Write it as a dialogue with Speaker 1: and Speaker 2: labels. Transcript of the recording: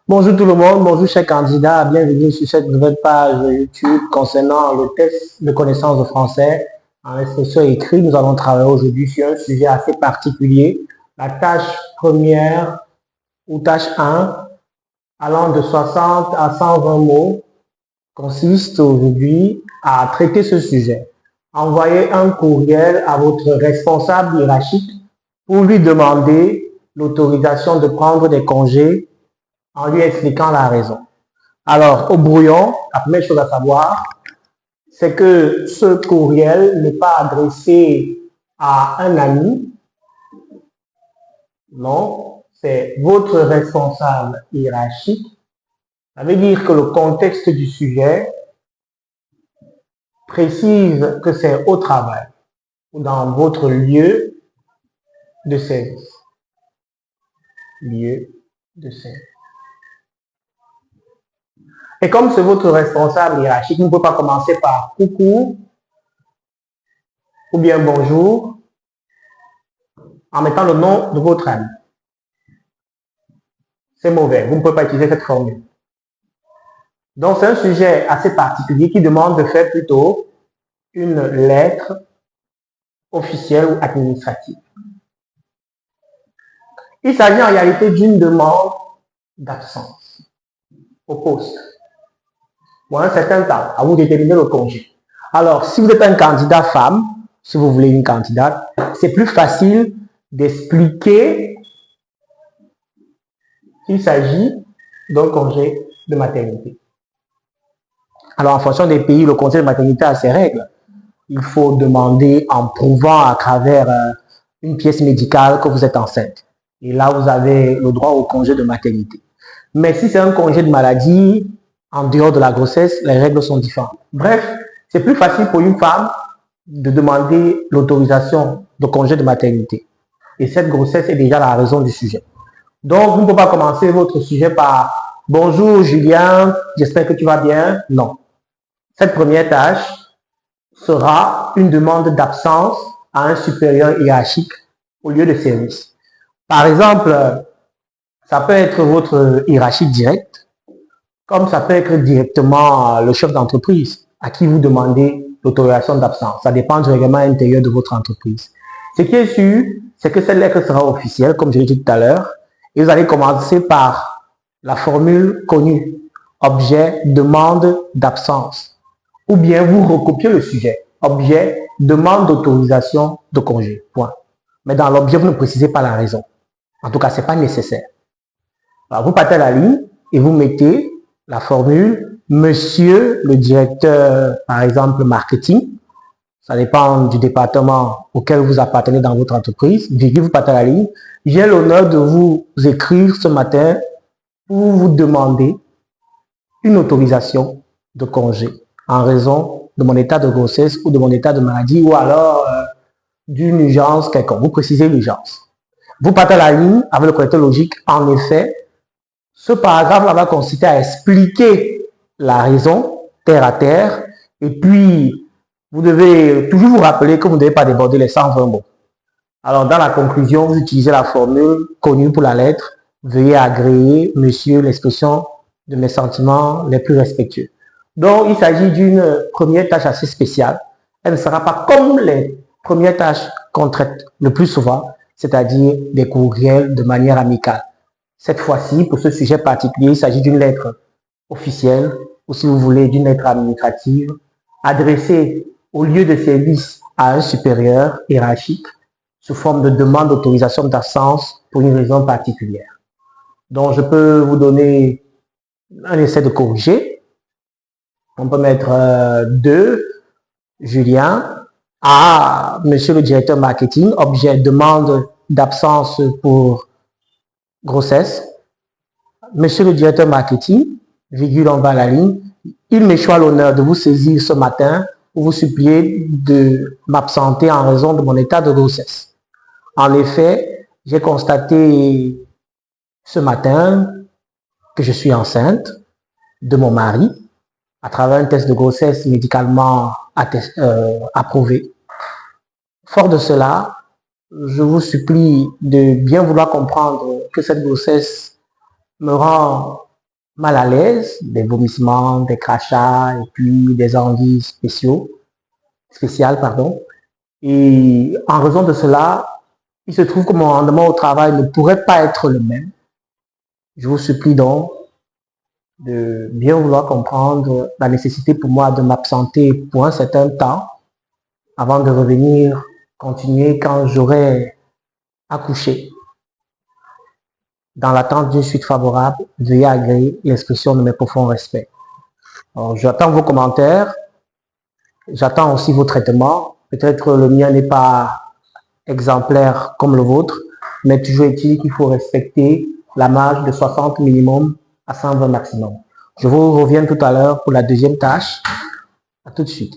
Speaker 1: Bonjour tout le monde, bonjour chers candidats, bienvenue sur cette nouvelle page YouTube concernant le test de connaissance de français en expression écrite. Nous allons travailler aujourd'hui sur un sujet assez particulier, la tâche première ou tâche 1, allant de 60 à 120 mots, consiste aujourd'hui à traiter ce sujet. Envoyez un courriel à votre responsable hiérarchique pour lui demander l'autorisation de prendre des congés en lui expliquant la raison. Alors, au brouillon, la première chose à savoir, c'est que ce courriel n'est pas adressé à un ami, non, c'est votre responsable hiérarchique. Ça veut dire que le contexte du sujet précise que c'est au travail ou dans votre lieu de service. Lieu de service. Et comme c'est votre responsable hiérarchique, vous ne pouvez pas commencer par coucou ou bien bonjour en mettant le nom de votre ami. C'est mauvais, vous ne pouvez pas utiliser cette formule. Donc c'est un sujet assez particulier qui demande de faire plutôt une lettre officielle ou administrative. Il s'agit en réalité d'une demande d'absence au poste pour un certain temps, à vous déterminer le congé. Alors, si vous êtes un candidat femme, si vous voulez une candidate, c'est plus facile d'expliquer qu'il s'agit d'un congé de maternité. Alors, en fonction des pays, le congé de maternité a ses règles. Il faut demander en prouvant à travers une pièce médicale que vous êtes enceinte. Et là, vous avez le droit au congé de maternité. Mais si c'est un congé de maladie, en dehors de la grossesse, les règles sont différentes. Bref, c'est plus facile pour une femme de demander l'autorisation de congé de maternité. Et cette grossesse est déjà la raison du sujet. Donc, vous ne pouvez pas commencer votre sujet par « Bonjour Julien, j'espère que tu vas bien ». Non. Cette première tâche sera une demande d'absence à un supérieur hiérarchique au lieu de service. Par exemple, ça peut être votre hiérarchique direct, comme ça peut être directement le chef d'entreprise à qui vous demandez l'autorisation d'absence. Ça dépend du règlement intérieur de votre entreprise. Ce qui est sûr, c'est que cette lettre sera officielle, comme je l'ai dit tout à l'heure, et vous allez commencer par la formule connue, objet, demande d'absence. Ou bien vous recopiez le sujet, objet, demande d'autorisation de congé, point. Mais dans l'objet, vous ne précisez pas la raison. En tout cas, ce n'est pas nécessaire. Alors, vous partez à la ligne et vous mettez la formule « Monsieur le directeur, par exemple, marketing », ça dépend du département auquel vous appartenez dans votre entreprise, virgule, vous partez à la ligne, « J'ai l'honneur de vous écrire ce matin pour vous demander une autorisation de congé en raison de mon état de grossesse ou de mon état de maladie ou alors d'une urgence quelconque. » Vous précisez l'urgence. Vous partez à la ligne avec le correcteur logique. En effet, ce paragraphe-là va consister à expliquer la raison terre à terre et puis vous devez toujours vous rappeler que vous ne devez pas déborder les 120 mots. Alors, dans la conclusion, vous utilisez la formule connue pour la lettre. Veuillez agréer, monsieur, l'expression de mes sentiments les plus respectueux. Donc, il s'agit d'une première tâche assez spéciale. Elle ne sera pas comme les premières tâches qu'on traite le plus souvent, c'est-à-dire des courriels de manière amicale. Cette fois-ci, pour ce sujet particulier, il s'agit d'une lettre officielle, ou si vous voulez, d'une lettre administrative, adressée au lieu de service à un supérieur hiérarchique, sous forme de demande d'autorisation d'absence pour une raison particulière. Donc, je peux vous donner un essai de corriger. On peut mettre 2, Julien, à monsieur le directeur marketing, objet demande d'absence pour grossesse. Monsieur le directeur marketing, virgule, on va à la ligne, il m'échoit l'honneur de vous saisir ce matin pour vous supplier de m'absenter en raison de mon état de grossesse. En effet, j'ai constaté ce matin que je suis enceinte de mon mari à travers un test de grossesse médicalement approuvé. Fort de cela, je vous supplie de bien vouloir comprendre que cette grossesse me rend mal à l'aise, des vomissements, des crachats et puis des envies spéciales, pardon. Et en raison de cela, il se trouve que mon rendement au travail ne pourrait pas être le même. Je vous supplie donc de bien vouloir comprendre la nécessité pour moi de m'absenter pour un certain temps avant de revenir continuer quand j'aurai accouché. Dans l'attente d'une suite favorable, veuillez agréer l'expression de mes profonds respects. Alors, j'attends vos commentaires, j'attends aussi vos traitements. Peut-être le mien n'est pas exemplaire comme le vôtre, mais toujours est-il qu'il faut respecter la marge de 60 minimum à 120 maximum. Je vous reviens tout à l'heure pour la deuxième tâche. À tout de suite.